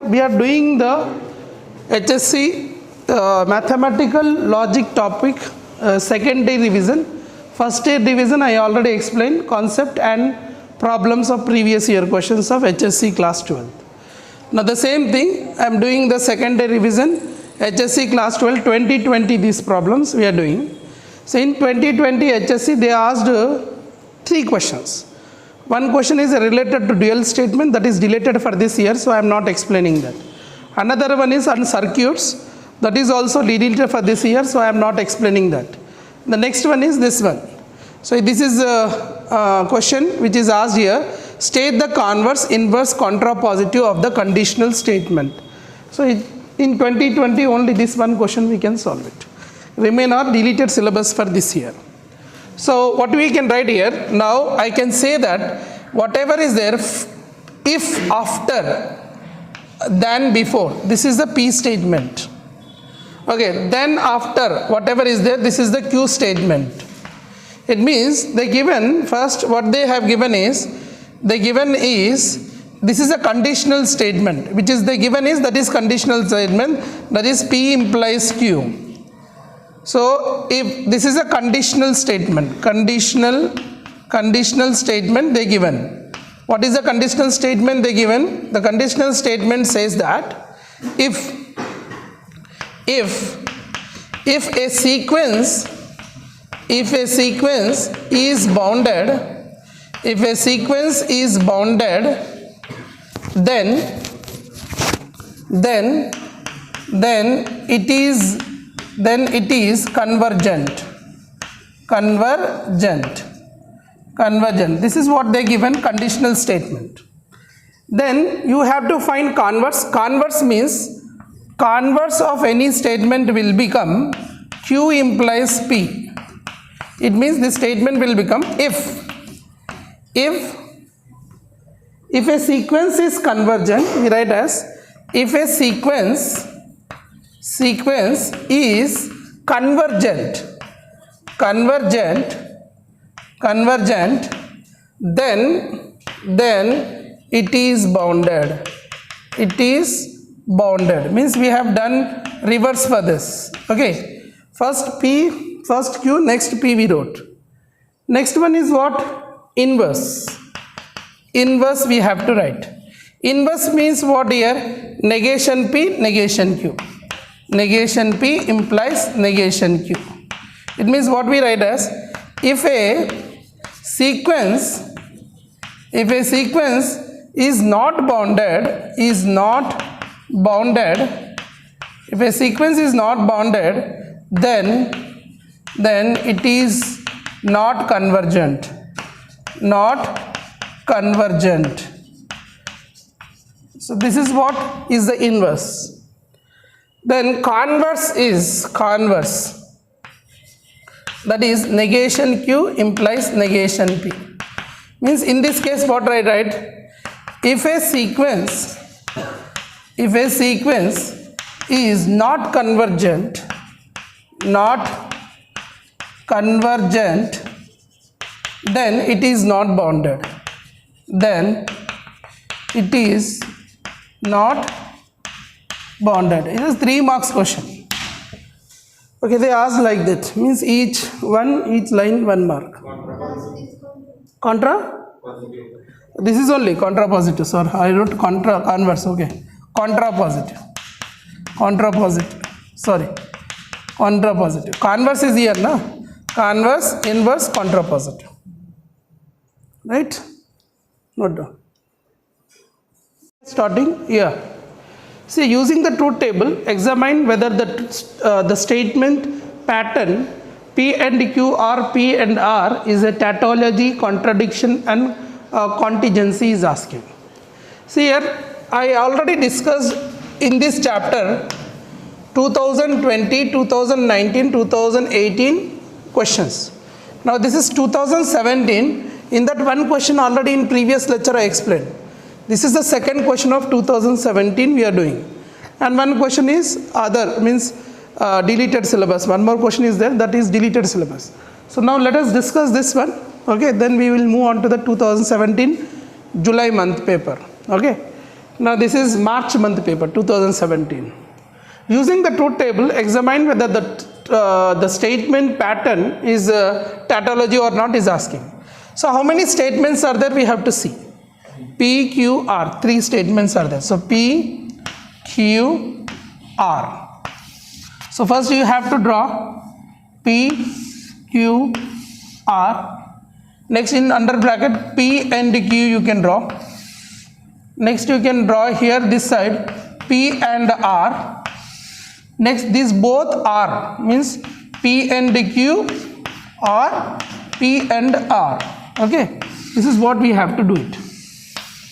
We are doing the HSC mathematical logic topic second day revision. First day revision I already explained concept and problems of previous year questions of HSC class 12. Now the same thing I am doing the second day revision HSC class 12 2020 these problems we are doing. So in 2020 HSC they asked 3 questions. One question is related to dual statement that is deleted for this year, so I am not explaining that. Another one is on circuits that is also deleted for this year, so I am not explaining that. The next one is this one. So this is a question which is asked here. State the converse, inverse, contrapositive of the conditional statement. So in 2020 only this one question we can solve it. Remain or deleted syllabus for this year. So what we can write here, now I can say that whatever is there, if, after, than, before, this is the P statement. Okay, then, after, whatever is there, this is the Q statement. It means they given, first what they have given is, this is a conditional statement, which is they given is, that is conditional statement, that is P implies Q. So if this is a conditional statement, conditional statement they given. What is the conditional statement they given? The conditional statement says that if a sequence is bounded, then it is convergent. This is what they given conditional statement. Then you have to find converse. Converse means converse of any statement will become Q implies P. It means this statement will become if a sequence is convergent, we write as if a sequence is convergent, then it is bounded. Means we have done reverse for this. Okay, first Q, next P we wrote. Next one is what? Inverse we have to write. Inverse means what here? Negation P, negation Q. Negation P implies negation Q. It means what we write as, if a sequence is not bounded, if a sequence is not bounded, then it is not convergent. So this is what is the inverse. Then converse, that is negation Q implies negation P. Means in this case what I write, if a sequence is not convergent, then it is not bounded. It is 3 marks question. Okay, they ask like that. Means each line 1 mark. Contra? This is only contrapositive. Sorry, I wrote converse. Okay, contrapositive. Sorry, contrapositive. Converse is here, na? Converse, inverse, contrapositive. Right? Note down. Starting here. See, using the truth table, examine whether the statement pattern P and Q or P and R is a tautology, contradiction and contingency is asking. See here, I already discussed in this chapter 2020, 2019, 2018 questions. Now this is 2017. In that one question already in previous lecture I explained. This is the second question of 2017 we are doing, and one question is other, means deleted syllabus. One more question is there, that is deleted syllabus. So now let us discuss this one. Okay, then we will move on to the 2017 July month paper. Okay, Now this is March month paper 2017. Using the truth table, examine whether the statement pattern is tautology or not is asking. So how many statements are there? We have to see. P, Q, R. 3 statements are there. So P, Q, R. So first you have to draw P, Q, R. Next in under bracket P and Q you can draw. Next you can draw here this side P and R. Next these both R means P and Q or P and R. Okay, this is what we have to do it.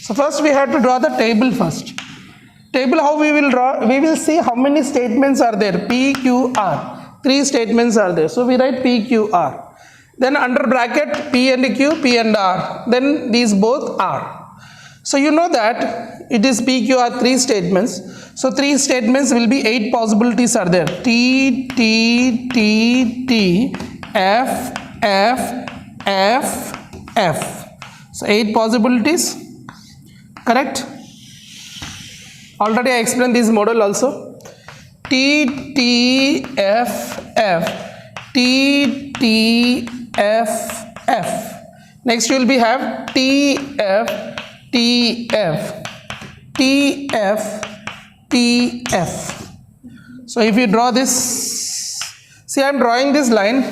So first we have to draw the table first. Table how we will draw? We will see how many statements are there. P, Q, R. 3 statements are there. So we write P, Q, R. Then under bracket P and Q, P and R. Then these both R. So you know that it is P, Q, R 3 statements. So 3 statements will be 8 possibilities are there. T, T, T, T, F, F, F, F. So 8 possibilities. Correct? Already I explained this model also. T, T, F, F. T, T, F, F. Next you will be have T, F, T, F, T, F, T, F. So if you draw this, see I am drawing this line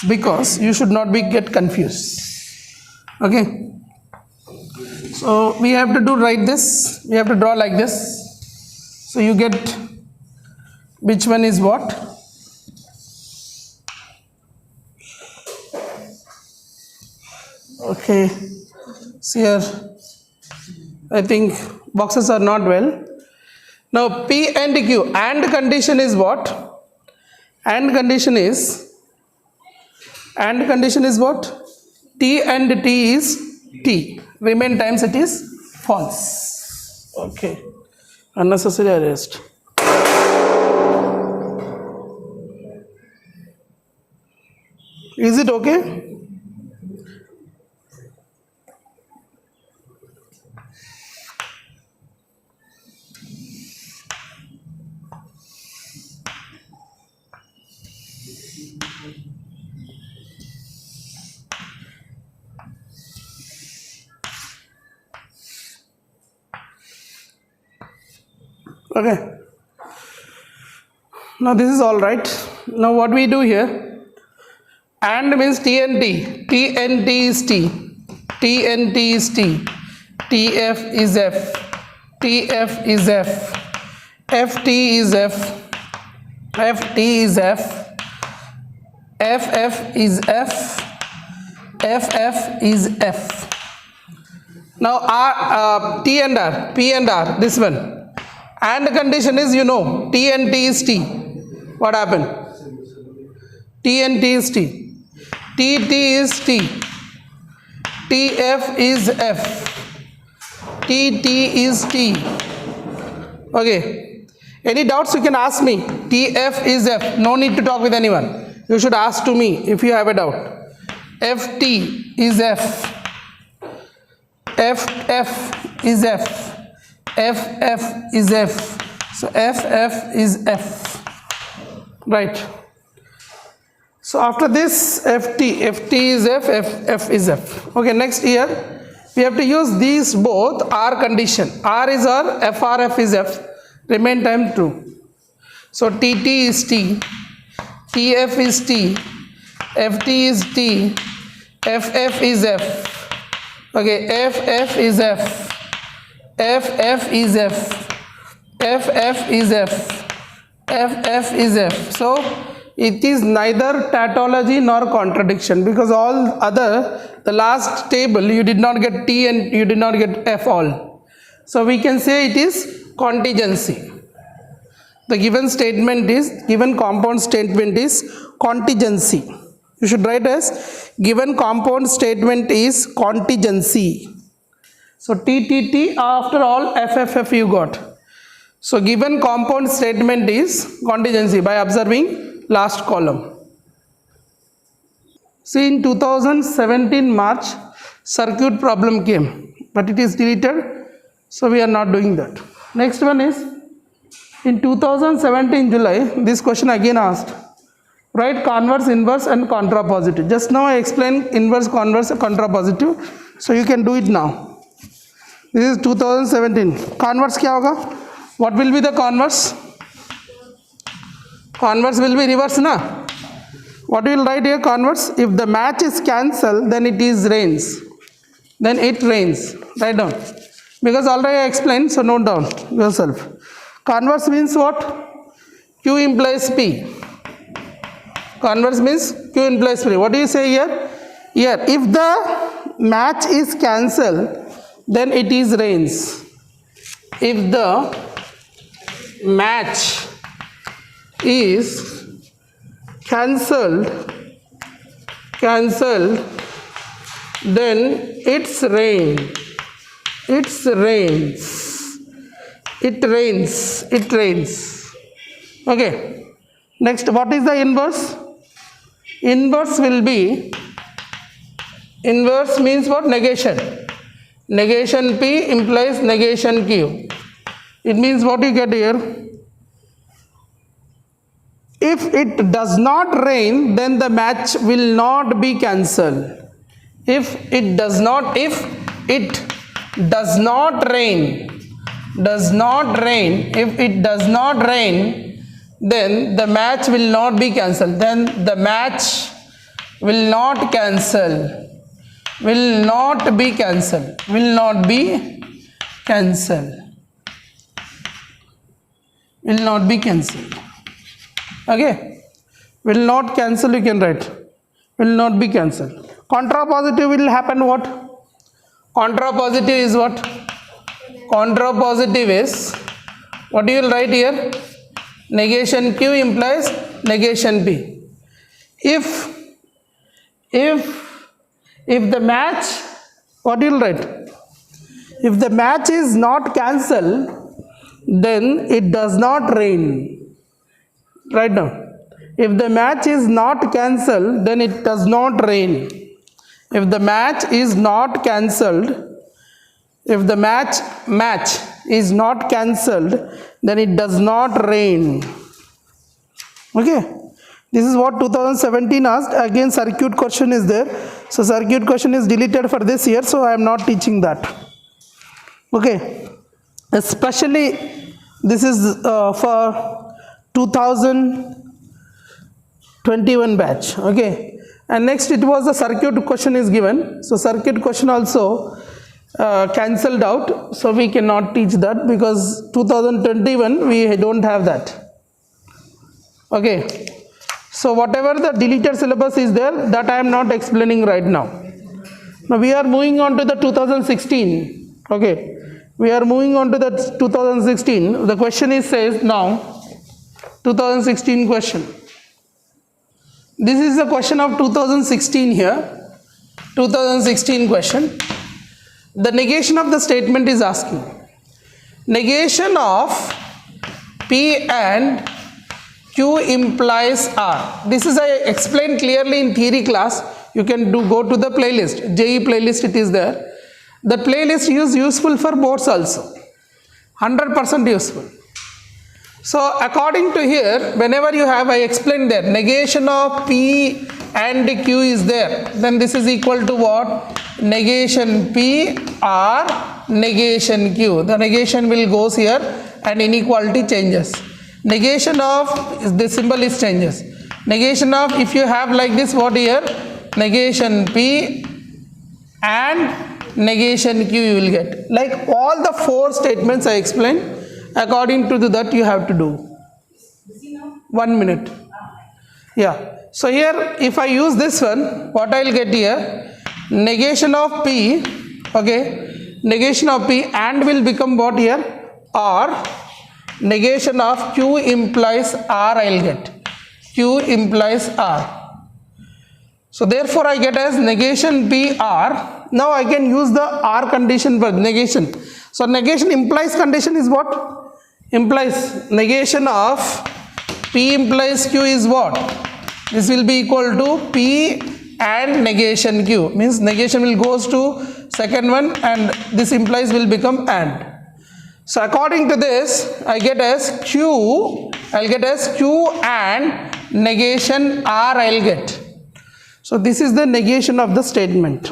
because you should not get confused. Okay. So we have to do like this. We have to draw like this. So you get which one is what. Okay. See here. I think boxes are not well. Now P and Q. And condition is what? And condition is what? T and T is T. Remain times it is false. Okay. Unnecessary arrest. Is it okay? Okay. Now this is all right. Now what we do here? And means T and T. T and T is T. T and T is T. T F is F. T F is F. F T is F. F T is F. F F is F. F F is F. Now R, T and R, P and R, this one. And the condition is, you know, T and T is T. What happened? T and T is T. T T is T. T F is F. T T is T. Okay. Any doubts you can ask me. T F is F. No need to talk with anyone. You should ask to me if you have a doubt. F T is F. F F is F. F F is F. So F F is F. Right. So after this F T is F, F F is F. Okay, next here we have to use these both R condition. R is R, F R F is F. Remain time true. So T T is T. T F is T. F T is T. F F is F. Okay, F F is F. F F is F. F F is F. F F is F. So it is neither tautology nor contradiction, because all other, the last table you did not get T and you did not get F all. So we can say it is contingency. The given statement is, given compound statement is contingency. You should write as given compound statement is contingency. So T T T, after all F F F you got. So given compound statement is contingency by observing last column. See, in 2017 March circuit problem came, but it is deleted So we are not doing that. Next one is in 2017 July, this question again asked. Write converse, inverse and contrapositive. Just now I explained inverse, converse, contrapositive. So you can do it now. This is 2017. Converse क्या होगा? What will be the converse? Converse will be reverse na? What will write here? Converse. If the match is cancelled, then it is rains. Then it rains. Write down. Because already I explained, so note down yourself. Converse means what? Q implies P. Converse means Q implies P. What do you say here? Here, if the match is cancelled, then it is rains. If the match is cancelled, then it's rain. It rains. Okay. Next, what is the inverse? Inverse will be, inverse means what? Negation. Negation P implies negation Q. It means what you get here? If it does not rain, then the match will not be cancelled. If it does not rain, if it does not rain, then the match will not be cancelled. Then the match will not cancel. Will not be cancelled. Will not be cancelled. Will not be cancelled. Okay. Will not cancel, you can write. Will not be cancelled. Contrapositive will happen what? Contrapositive is what? Contrapositive is, what you will write here? Negation Q implies negation P. If the match, what you will write? If the match is not cancelled, then it does not rain. Write down. If the match is not cancelled, then it does not rain. If the match is not cancelled, if the match is not cancelled, then it does not rain. Okay. This is what 2017 asked. Again, circuit question is there. So circuit question is deleted for this year, so I am not teaching that. Okay. Especially this is for 2021 batch. Okay. And next it was the circuit question is given. So circuit question also cancelled out. So we cannot teach that because 2021 we don't have that. Okay. So whatever the deleted syllabus is there, that I am not explaining right now. Now we are moving on to the 2016. Okay. We are moving on to the 2016. The question is says now 2016 question. This is the question of 2016 here. 2016 question. The negation of the statement is asking. Negation of P and Q implies R. This is I explained clearly in theory class. You can go to the playlist. JEE playlist, it is there. The playlist is useful for boards also. 100% useful. So according to here, whenever you have, I explained there, negation of P and Q is there, then this is equal to what? Negation P or negation Q. The negation will goes here and inequality changes. Negation of, the symbol is changes. Negation of, if you have like this, what here? Negation P and negation Q you will get. Like all the four statements I explained. According to that you have to do. 1 minute. Yeah. So here if I use this one, what I will get here? Negation of P, okay, negation of P and will become what here? R. Negation of Q implies R I will get. Q implies R. So therefore I get as negation P R. Now I can use the R condition for negation. So negation implies condition is what? Implies negation of P implies Q is what? This will be equal to P and negation Q. Means negation will goes to second one and this implies will become and. So according to this, I get as Q, I'll get as Q and negation R I'll get. So this is the negation of the statement.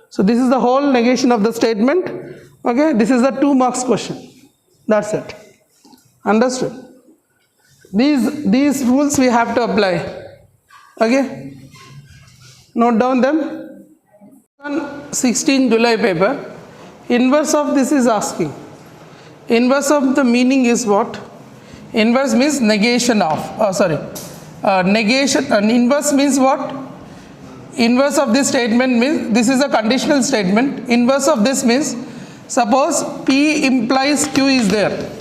So this is the whole negation of the statement. Okay, this is the 2 marks question. That's it. Understood? These rules we have to apply. Okay, note down them. On 16 July paper, inverse of this is asking. Inverse of the meaning is what? Inverse means negation of. Negation. Inverse means what? Inverse of this statement means this is a conditional statement. Inverse of this means suppose P implies Q is there.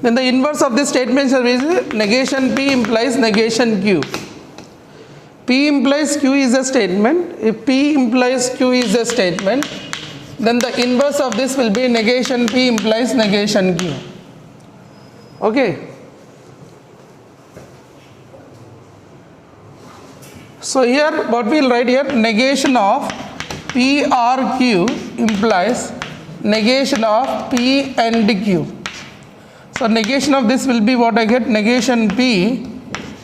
Then the inverse of this statement is negation P implies negation Q. P implies Q is a statement. If P implies Q is a statement, then the inverse of this will be negation P implies negation Q. Okay. So here what we will write here, negation of P or Q implies negation of P and Q. So negation of this will be what I get, negation P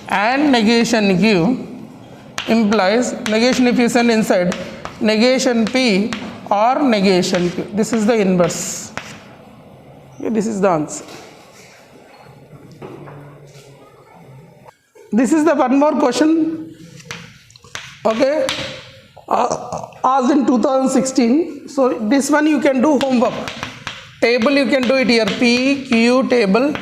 and negation Q implies negation, if you send inside, negation P or negation Q. This is the inverse. Okay, this is the answer. This is the one more question. Okay, asked in 2016. So this one you can do homework. Table you can do it here, P, Q table,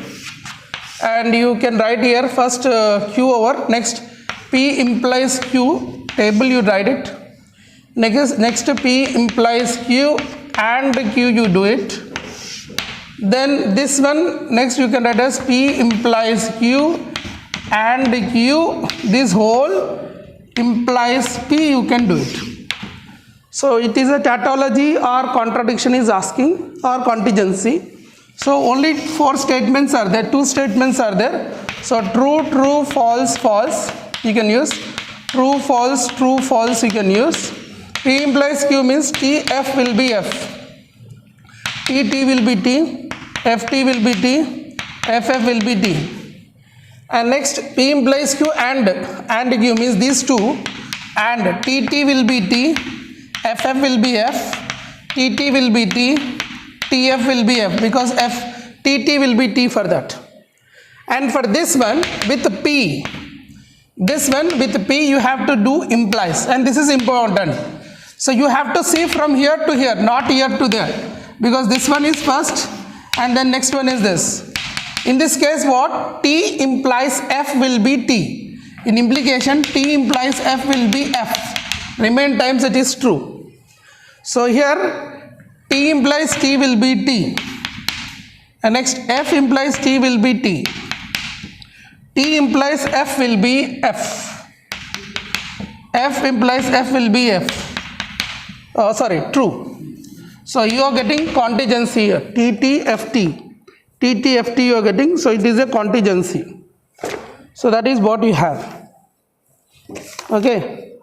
and you can write here first Q over, next P implies Q, table you write it. Next P implies Q and Q you do it. Then this one next you can write as P implies Q and Q, this whole implies P, you can do it. So it is a tautology or contradiction is asking or contingency. So only 4 statements are there, 2 statements are there. So true, true, false, false you can use. True, false, you can use. P implies Q means T, F will be F. T, T will be T. F, T will be T. F, F will be T. And next P implies Q and Q means these two, and T, T will be T. F, F will be F. T, T will be T. T, F will be F because F, T, T will be T for that. And for this one with P, this one with P you have to do implies, and this is important. So you have to see from here to here, not here to there, because this one is first and then next one is this. In this case what? T implies F will be T. In implication T implies F will be F. Remain times it is true. So here T implies T will be T. And next F implies T will be T. T implies F will be F. F implies F will be F. True. So you are getting contingency here. T, T, F, T. T, T, F, T you are getting. So it is a contingency. So that is what you have. Okay.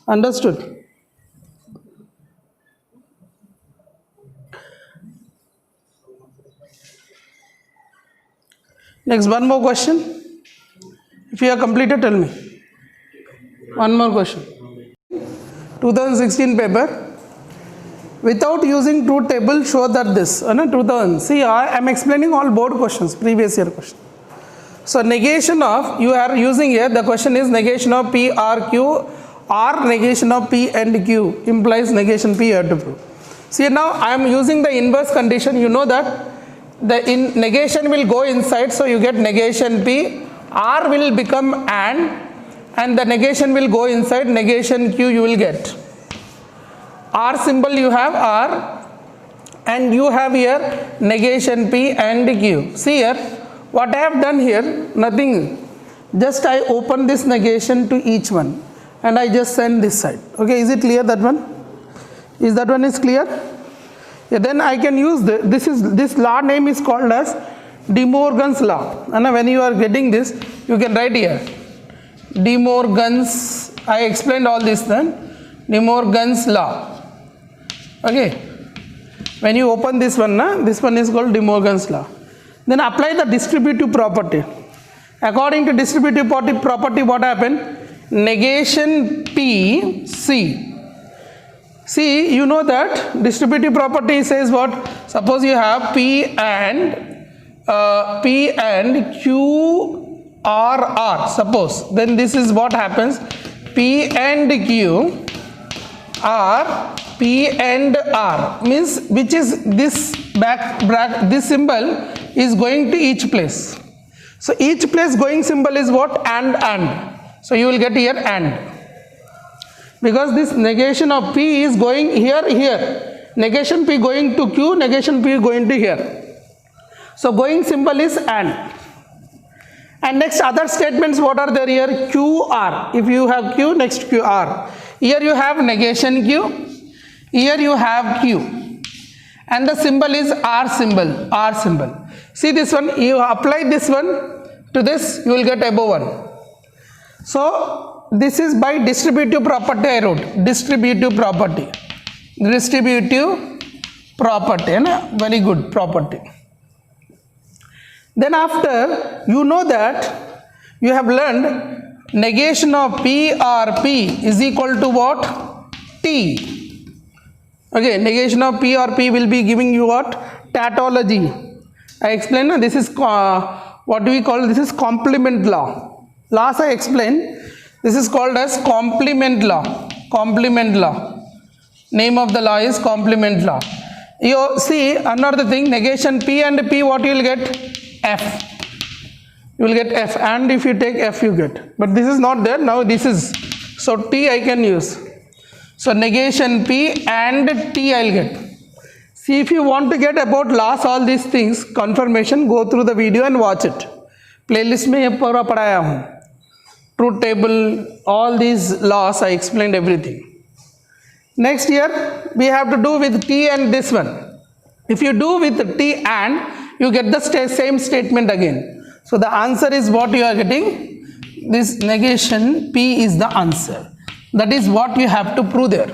Understood? Next, one more question. If you have completed, tell me. One more question. 2016 paper. Without using truth table, show that this. 2000. See, I am explaining all board questions, previous year question. So negation of, you are using here, the question is negation of P or Q or negation of P and Q implies negation P you have to prove. See, now I am using the inverse condition. You know that the negation will go inside, so you get negation P. R will become and the negation will go inside, negation Q you will get. R symbol you have R and you have here negation P and Q. See here, what I have done here, nothing, just I open this negation to each one and I just send this side. Okay, is it clear, that one? Is that one is clear? Yeah, then I can use this law name is called as De Morgan's law. And when you are getting this, you can write here De Morgan's, I explained all this then, De Morgan's law. Okay, When you open this one, this one is called De Morgan's law. Then apply the distributive property. According to distributive property, what happened? Negation P, C. See, you know that distributive property says what? Suppose you have P and Q R R. Suppose, then this is what happens. P and Q are P and R means which is this this symbol is going to each place. So each place going symbol is what? And. So you will get here and. Because this negation of P is going here. Negation P going to Q, negation P going to here. So going symbol is and. And next other statements, what are there here? QR. If you have Q, next QR. Here you have negation Q. Here you have Q. And the symbol is R symbol. See this one, you apply this one to this, you will get above 1. So this is by distributive property I wrote. Distributive property. Very good property. Then after, you know that you have learned negation of P or P is equal to what? T. Okay, negation of P or P will be giving you what? Tautology. I explained, this is what do we call, this is complement law. Last I explained, this is called as complement law. Complement law. Name of the law is complement law. You see another thing, negation P and P, what you will get? F. You will get F, and if you take F you get. But this is not there, now this is. So T I can use. So negation P and T I will get. See, if you want to get about laws, all these things, confirmation, go through the video and watch it. Playlist में ये पूरा पढ़ाया हूँ. Truth table, all these laws, I explained everything. Next here, we have to do with T and this one. If you do with T and, you get the same statement again. So the answer is what you are getting. This negation P is the answer. That is what you have to prove there.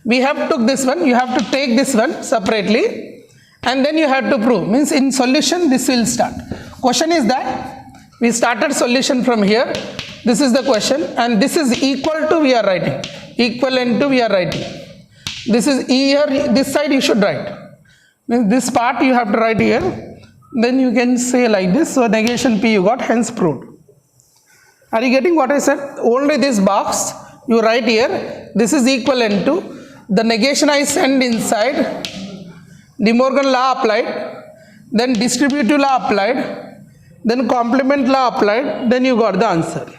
We have took this one, you have to take this one separately and then you have to prove. Means in solution this will start. Question is that we started solution from here. This is the question and this is equal to we are writing. Equivalent to we are writing. This is here, this side you should write. Means this part you have to write here. Then you can say like this. So negation P you got, hence proved. Are you getting what I said? Only this box you write here. This is equivalent to the negation I send inside. De Morgan law applied. Then distributive law applied. Then complement law applied. Then you got the answer.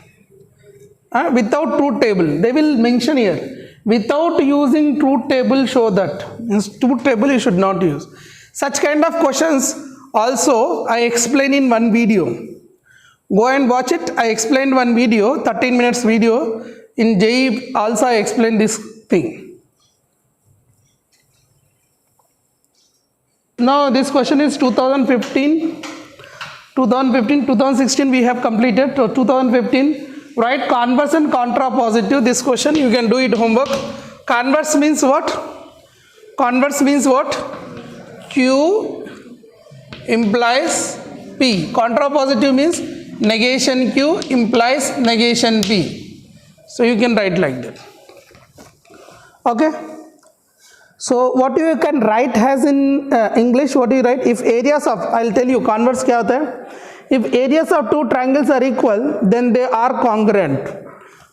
Without truth table. They will mention here. Without using truth table, show that. Means truth table you should not use. Such kind of questions also I explain in one video. Go and watch it. I explained one video, 13 minutes video. In JEE also I explained this thing. Now this question is 2015, 2016 we have completed. So 2015, write converse and contrapositive. This question you can do it homework. Converse means what? Converse means what? Q implies P. Contrapositive means negation Q implies negation P. So you can write like that. Okay. So what you can write has in English, what do you write? If areas of, I'll tell you converse क्या होता है? If areas of two triangles are equal, then they are congruent.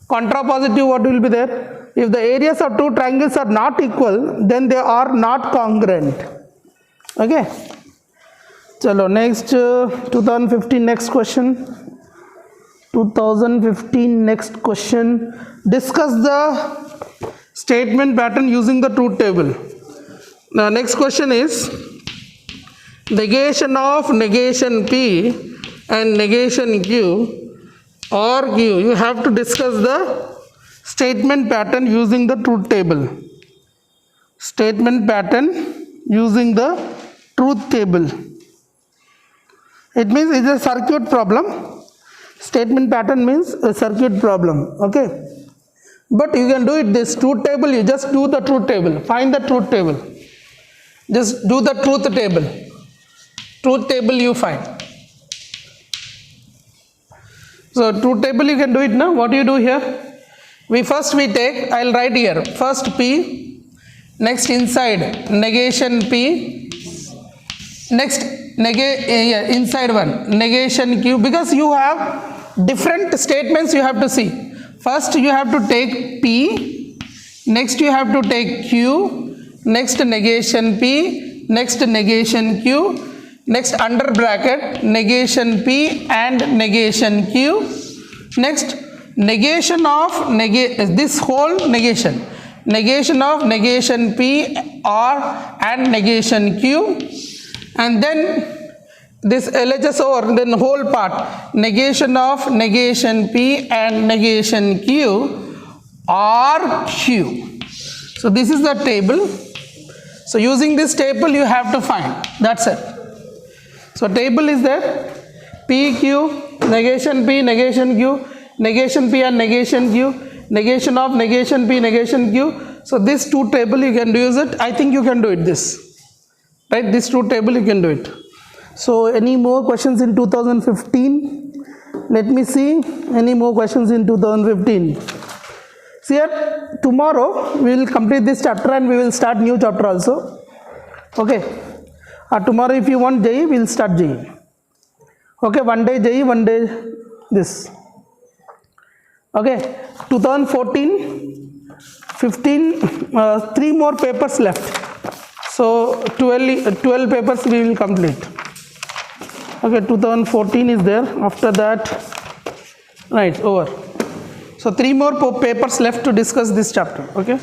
Contrapositive, what will be there? If the areas of two triangles are not equal, then they are not congruent. Okay. Chalo, next 2015 next question. 2015 next question. Discuss the statement pattern using the truth table. Now next question is negation of negation P and negation Q or Q. You have to discuss the statement pattern using the truth table. Statement pattern using the truth table. It means it's a circuit problem. Statement pattern means a circuit problem. Okay. But you can do it this truth table, you just do the truth table, find the truth table. Just do the truth table. Truth table you find. So truth table you can do it now. What do you do here? We take, I'll write here, first P, next inside negation P, next inside one negation Q, because you have different statements you have to see. First you have to take P, next you have to take Q, next negation P, next negation Q, next under bracket negation P and negation Q, next negation of this whole negation of negation P or and negation Q, and then this LHS over, then whole part negation of negation P and negation Q or Q. So this is the table. So using this table you have to find, that's it. So table is there, P, Q, negation P, negation Q, negation P and negation Q, negation of negation P, negation Q. So this two table you can use it. I think you can do it this, right? This two table you can do it. So any more questions in 2015? Let me see, any more questions in 2015? See here, tomorrow we will complete this chapter and we will start new chapter also. Okay. Tomorrow if you want JEE, we will start JEE. Okay, one day JEE, one day this. Okay, 2014, 15, 3 more papers left. So 12 papers we will complete. Okay, 2014 is there. After that, right, over. So 3 more papers left to discuss this chapter. Okay.